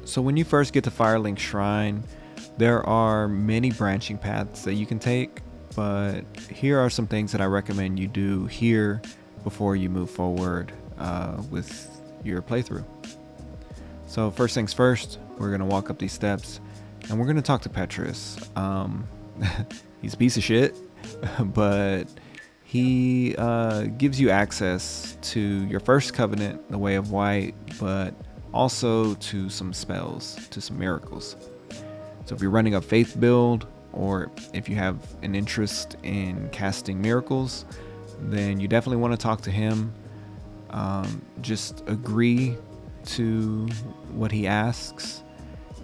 So when you first get to Firelink Shrine, there are many branching paths that you can take, but here are some things that I recommend you do here before you move forward with your playthrough. So first things first, we're going to walk up these steps and we're going to talk to Petrus. He's a piece of shit, but he gives you access to your first covenant, the Way of White, but also to some spells, to some miracles. So if you're running a faith build, or if you have an interest in casting miracles, then you definitely want to talk to him. Just agree to what he asks,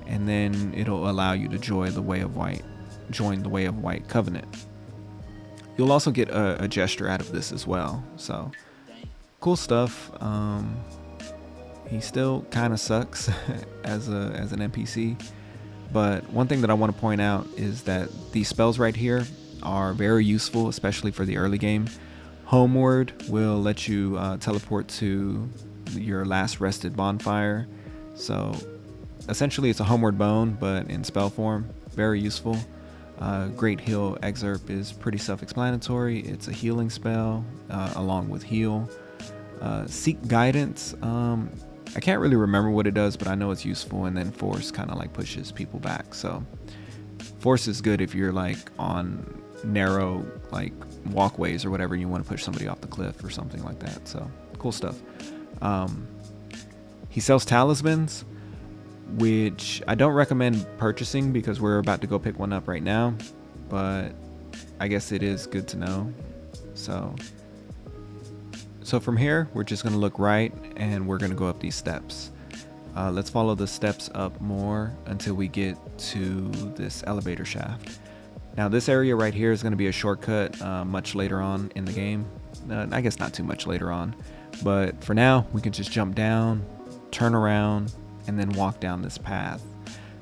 and then it'll allow you to join the Way of White covenant. You'll also get a gesture out of this as well. So cool stuff. He still kind of sucks as an NPC, but one thing that I want to point out is that these spells right here are very useful, especially for the early game. Homeward will let you teleport to your last rested bonfire. So essentially it's a homeward bone, but in spell form. Very useful. Great Heal Excerpt is pretty self-explanatory. It's a healing spell along with heal. Seek Guidance. I can't really remember what it does, but I know it's useful. And then Force kind of like pushes people back. So Force is good if you're like on narrow like walkways or whatever, and you want to push somebody off the cliff or something like that. So cool stuff. He sells talismans, which I don't recommend purchasing because we're about to go pick one up right now, but I guess it is good to know. So from here, we're just going to look right and we're going to go up these steps. Let's follow the steps up more until we get to this elevator shaft. Now this area right here is going to be a shortcut much later on in the game. I guess not too much later on, but for now we can just jump down, turn around, and then walk down this path.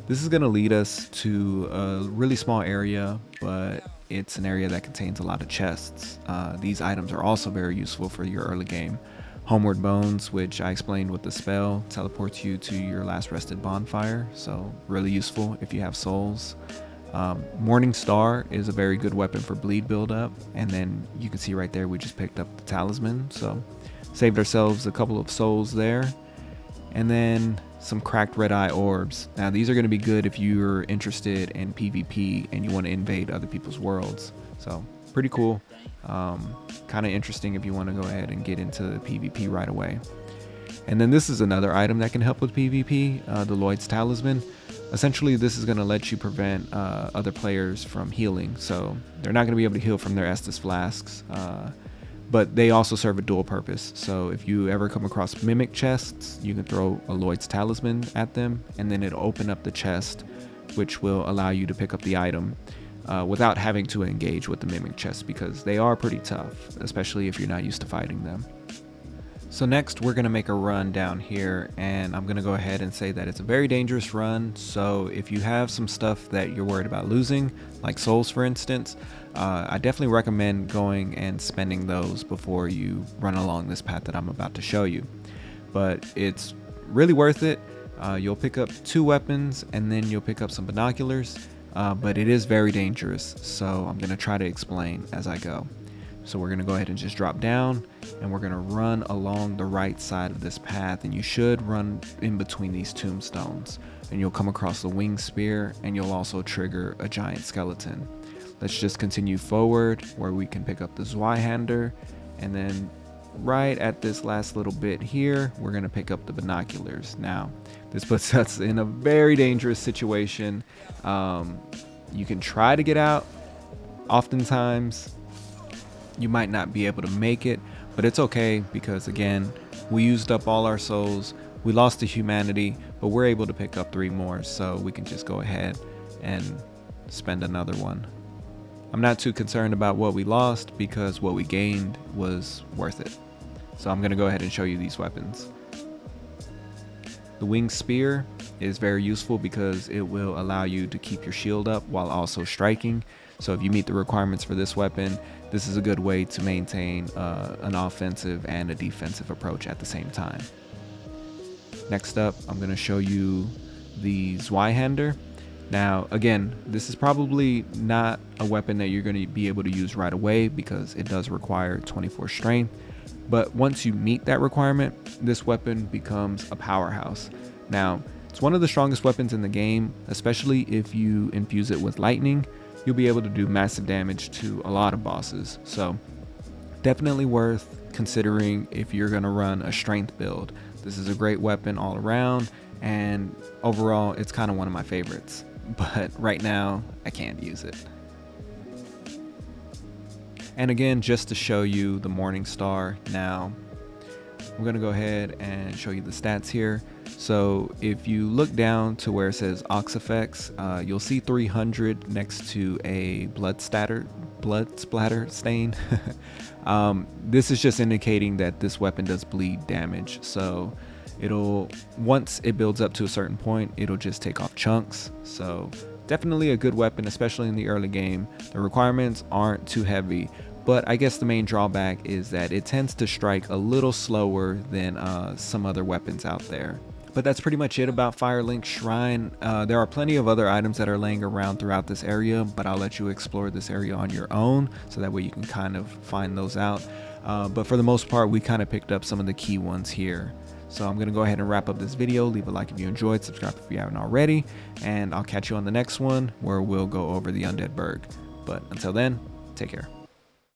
This is going to lead us to a really small area, but it's an area that contains a lot of chests. These items are also very useful for your early game. Homeward Bones, which I explained with the spell, teleports you to your last rested bonfire, so really useful if you have souls. Morning Star is a very good weapon for bleed buildup, and then you can see right there we just picked up the talisman, so saved ourselves a couple of souls there. And then some cracked red eye orbs. Now these are going to be good if you're interested in PvP and you want to invade other people's worlds. So pretty cool. Kind of interesting if you want to go ahead and get into the PvP right away. And then this is another item that can help with PvP, the Lloyd's Talisman. Essentially this is going to let you prevent other players from healing. So they're not going to be able to heal from their Estus flasks. But they also serve a dual purpose. So if you ever come across mimic chests, you can throw a Lloyd's Talisman at them, and then it'll open up the chest, which will allow you to pick up the item without having to engage with the mimic chest, because they are pretty tough, especially if you're not used to fighting them. So next we're going to make a run down here, and I'm going to go ahead and say that it's a very dangerous run. So if you have some stuff that you're worried about losing, like souls for instance, I definitely recommend going and spending those before you run along this path that I'm about to show you. But it's really worth it. You'll pick up 2 weapons and then you'll pick up some binoculars, but it is very dangerous, so I'm going to try to explain as I go. So we're going to go ahead and just drop down, and we're going to run along the right side of this path, and you should run in between these tombstones, and you'll come across the winged spear, and you'll also trigger a giant skeleton. Let's just continue forward where we can pick up the Zweihander, and then right at this last little bit here, we're going to pick up the binoculars. Now, this puts us in a very dangerous situation. You can try to get out. Oftentimes, you might not be able to make it, but it's okay because again, we used up all our souls, we lost to humanity, but we're able to pick up 3 more, so we can just go ahead and spend another one. I'm not too concerned about what we lost because what we gained was worth it. So I'm going to go ahead and show you these weapons. The winged spear is very useful because it will allow you to keep your shield up while also striking. So if you meet the requirements for this weapon, this is a good way to maintain an offensive and a defensive approach at the same time. Next up, I'm going to show you the Zweihander. Now again, this is probably not a weapon that you're going to be able to use right away because it does require 24 strength, but once you meet that requirement, this weapon becomes a powerhouse. Now it's one of the strongest weapons in the game, especially if you infuse it with lightning. You'll be able to do massive damage to a lot of bosses, so definitely worth considering if you're going to run a strength build. This is a great weapon all around, and overall it's kind of one of my favorites, but right now I can't use it. And again, just to show you the Morning Star, now I'm going to go ahead and show you the stats here. So if you look down to where it says Ox Effects, you'll see 300 next to a blood splatter stain. This is just indicating that this weapon does bleed damage. So once it builds up to a certain point, it'll just take off chunks. So definitely a good weapon, especially in the early game. The requirements aren't too heavy, but I guess the main drawback is that it tends to strike a little slower than some other weapons out there. But that's pretty much it about Firelink Shrine. There are plenty of other items that are laying around throughout this area, but I'll let you explore this area on your own, so that way you can kind of find those out. But for the most part, we kind of picked up some of the key ones here. So I'm going to go ahead and wrap up this video. Leave a like if you enjoyed, subscribe if you haven't already, and I'll catch you on the next one where we'll go over the Undead Burg. But until then, take care.